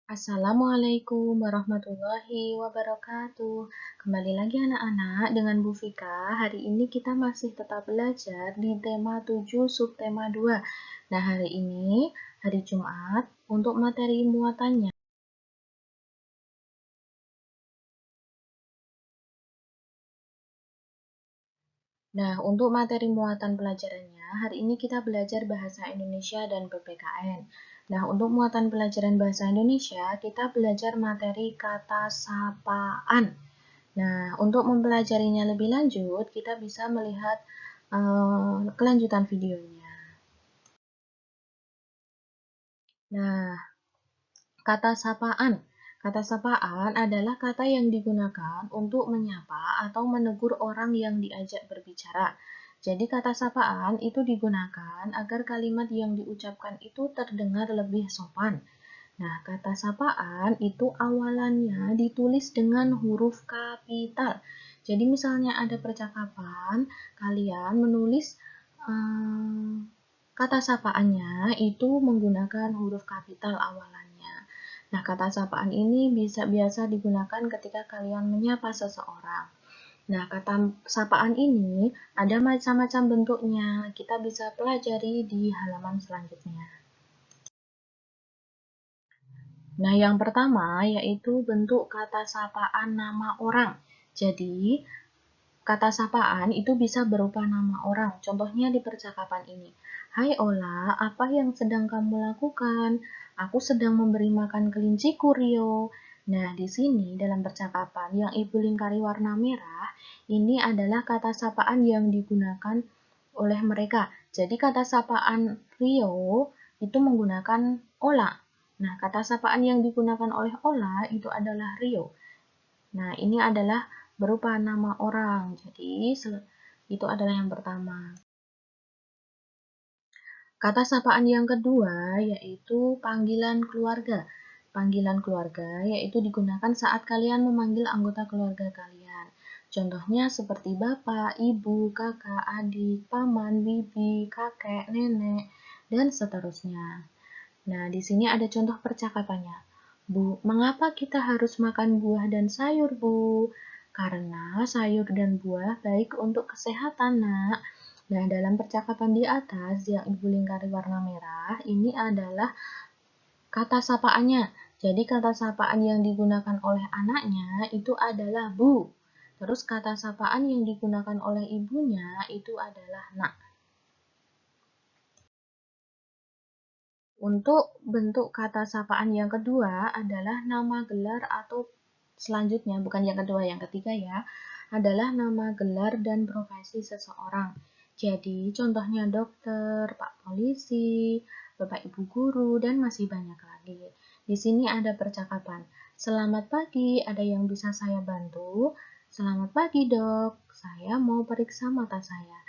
Assalamualaikum warahmatullahi wabarakatuh. Kembali lagi anak-anak dengan Bu Vika. Hari ini kita masih tetap belajar di tema 7 subtema 2. Nah, hari ini hari Jumat untuk materi muatannya. Nah, untuk materi muatan pelajarannya, hari ini kita belajar bahasa Indonesia dan PPKN. Nah, untuk muatan pelajaran bahasa Indonesia, kita belajar materi kata sapaan. Nah, untuk mempelajarinya lebih lanjut, kita bisa melihat kelanjutan videonya. Nah, kata sapaan. Kata sapaan adalah kata yang digunakan untuk menyapa atau menegur orang yang diajak berbicara. Jadi kata sapaan itu digunakan agar kalimat yang diucapkan itu terdengar lebih sopan. Nah, kata sapaan itu awalannya ditulis dengan huruf kapital. Jadi misalnya ada percakapan, kalian menulis kata sapaannya itu menggunakan huruf kapital awalannya. Nah, kata sapaan ini biasa digunakan ketika kalian menyapa seseorang. Nah, kata sapaan ini ada macam-macam bentuknya. Kita bisa pelajari di halaman selanjutnya. Nah, yang pertama yaitu bentuk kata sapaan nama orang. Jadi, kata sapaan itu bisa berupa nama orang. Contohnya di percakapan ini. Hai Ola, apa yang sedang kamu lakukan? Aku sedang memberi makan kelinciku, Rio. Nah, di sini dalam percakapan yang ibu lingkari warna merah, ini adalah kata sapaan yang digunakan oleh mereka. Jadi kata sapaan Rio itu menggunakan Ola. Nah, kata sapaan yang digunakan oleh Ola itu adalah Rio. Nah, ini adalah berupa nama orang. Jadi, itu adalah yang pertama. Kata sapaan yang kedua yaitu panggilan keluarga. Panggilan keluarga yaitu digunakan saat kalian memanggil anggota keluarga kalian. Contohnya seperti bapak, ibu, kakak, adik, paman, bibi, kakek, nenek, dan seterusnya. Nah, di sini ada contoh percakapannya. Bu, mengapa kita harus makan buah dan sayur, Bu? Karena sayur dan buah baik untuk kesehatan, Nak. Nah, dalam percakapan di atas yang ibu lingkari warna merah, ini adalah kata sapaannya. Jadi, kata sapaan yang digunakan oleh anaknya itu adalah Bu. Terus, kata sapaan yang digunakan oleh ibunya itu adalah Nak. Untuk bentuk kata sapaan yang kedua adalah nama gelar atau selanjutnya, bukan yang kedua, yang ketiga ya, adalah nama gelar dan profesi seseorang. Jadi, contohnya dokter, Pak Polisi, Bapak Ibu Guru, dan masih banyak lagi. Di sini ada percakapan. Selamat pagi, ada yang bisa saya bantu? Selamat pagi, Dok. Saya mau periksa mata saya.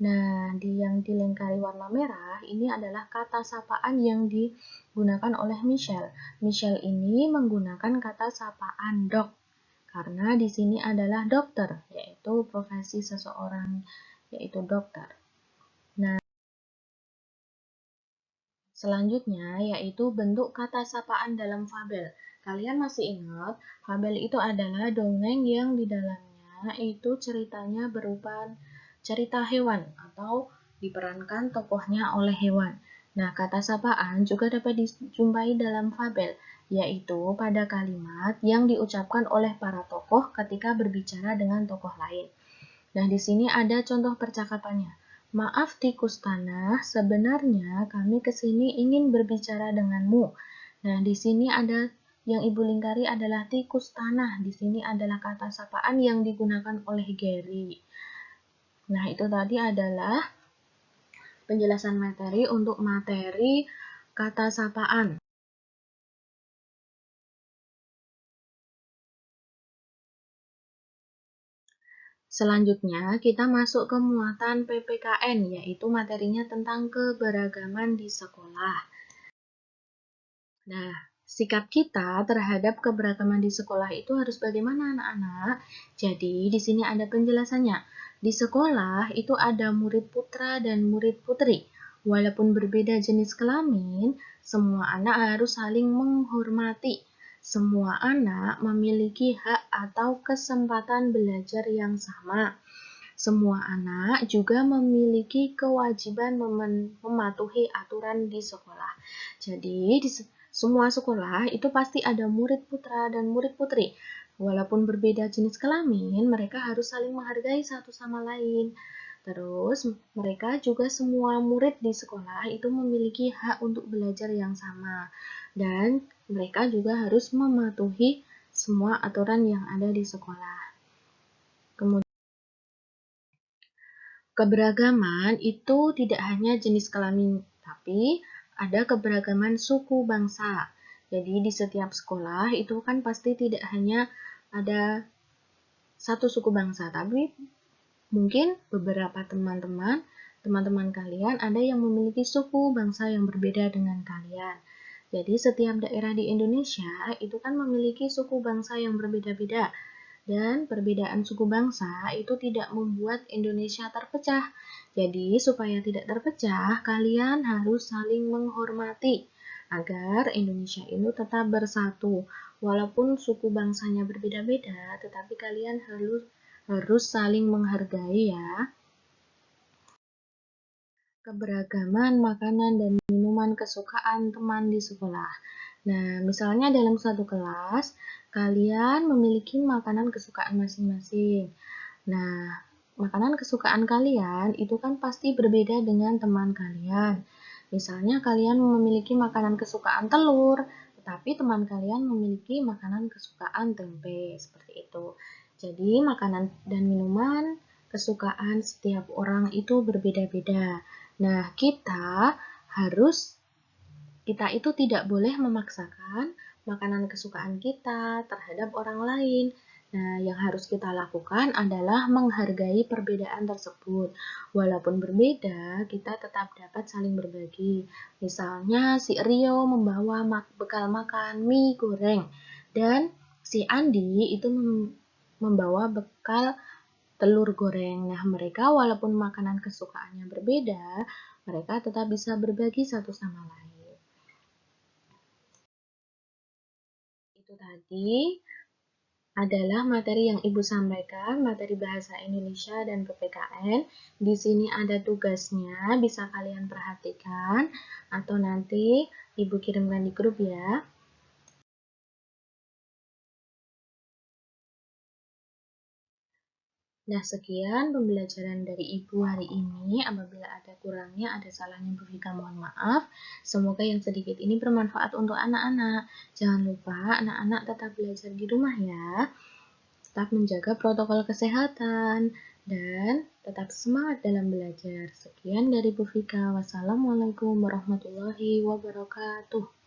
Nah, yang dilingkari warna merah ini adalah kata sapaan yang digunakan oleh Michelle. Michelle ini menggunakan kata sapaan dok karena di sini adalah dokter, yaitu profesi seseorang yaitu dokter. Nah, selanjutnya yaitu bentuk kata sapaan dalam fabel. Kalian masih ingat, fabel itu adalah dongeng yang di dalamnya itu ceritanya berupa cerita hewan atau diperankan tokohnya oleh hewan. Nah, kata sapaan juga dapat dijumpai dalam fabel, yaitu pada kalimat yang diucapkan oleh para tokoh ketika berbicara dengan tokoh lain. Nah, di sini ada contoh percakapannya. Maaf tikus tanah, sebenarnya kami kesini ingin berbicara denganmu. Nah, di sini ada yang ibu lingkari adalah tikus tanah. Di sini adalah kata sapaan yang digunakan oleh Gary. Nah, itu tadi adalah penjelasan materi untuk materi kata sapaan. Selanjutnya, kita masuk ke muatan PPKN, yaitu materinya tentang keberagaman di sekolah. Nah, sikap kita terhadap keberagaman di sekolah itu harus bagaimana, anak-anak? Jadi, di sini ada penjelasannya. Di sekolah itu ada murid putra dan murid putri. Walaupun berbeda jenis kelamin, semua anak harus saling menghormati. semua anak memiliki hak atau kesempatan belajar yang sama. Semua anak juga memiliki kewajiban mematuhi aturan di sekolah. Jadi, di semua sekolah itu pasti ada murid putra dan murid putri. Walaupun berbeda jenis kelamin, mereka harus saling menghargai satu sama lain. Terus, mereka juga semua murid di sekolah itu memiliki hak untuk belajar yang sama. Dan mereka juga harus mematuhi semua aturan yang ada di sekolah. Kemudian, keberagaman itu tidak hanya jenis kelamin, tapi ada keberagaman suku bangsa. Jadi di setiap sekolah itu kan pasti tidak hanya ada satu suku bangsa, tapi mungkin beberapa teman-teman kalian ada yang memiliki suku bangsa yang berbeda dengan kalian. Jadi setiap daerah di Indonesia itu kan memiliki suku bangsa yang berbeda-beda. Dan perbedaan suku bangsa itu tidak membuat Indonesia terpecah. Jadi, supaya tidak terpecah, kalian harus saling menghormati agar Indonesia ini tetap bersatu. Walaupun suku bangsanya berbeda-beda, tetapi kalian harus saling menghargai ya. Keberagaman makanan dan minuman kesukaan teman di sekolah. Nah, misalnya dalam satu kelas, kalian memiliki makanan kesukaan masing-masing. Nah, makanan kesukaan kalian itu kan pasti berbeda dengan teman kalian. Misalnya kalian memiliki makanan kesukaan telur, tetapi teman kalian memiliki makanan kesukaan tempe, seperti itu. Jadi, makanan dan minuman kesukaan setiap orang itu berbeda-beda. Nah, kita itu tidak boleh memaksakan makanan kesukaan kita terhadap orang lain. Nah, yang harus kita lakukan adalah menghargai perbedaan tersebut. Walaupun berbeda, kita tetap dapat saling berbagi. Misalnya, si Rio membawa bekal makan mie goreng, dan si Andi itu membawa bekal telur goreng. Nah, mereka walaupun makanan kesukaannya berbeda, mereka tetap bisa berbagi satu sama lain. Itu tadi adalah materi yang Ibu sampaikan, materi Bahasa Indonesia dan PPKN. Di sini ada tugasnya, bisa kalian perhatikan atau nanti Ibu kirimkan di grup ya. Nah, sekian pembelajaran dari Ibu hari ini. Apabila ada kurangnya, ada salahnya, Bu Vika mohon maaf. Semoga yang sedikit ini bermanfaat untuk anak-anak. Jangan lupa anak-anak tetap belajar di rumah ya. Tetap menjaga protokol kesehatan dan tetap semangat dalam belajar. Sekian dari Bu Vika. Wassalamualaikum warahmatullahi wabarakatuh.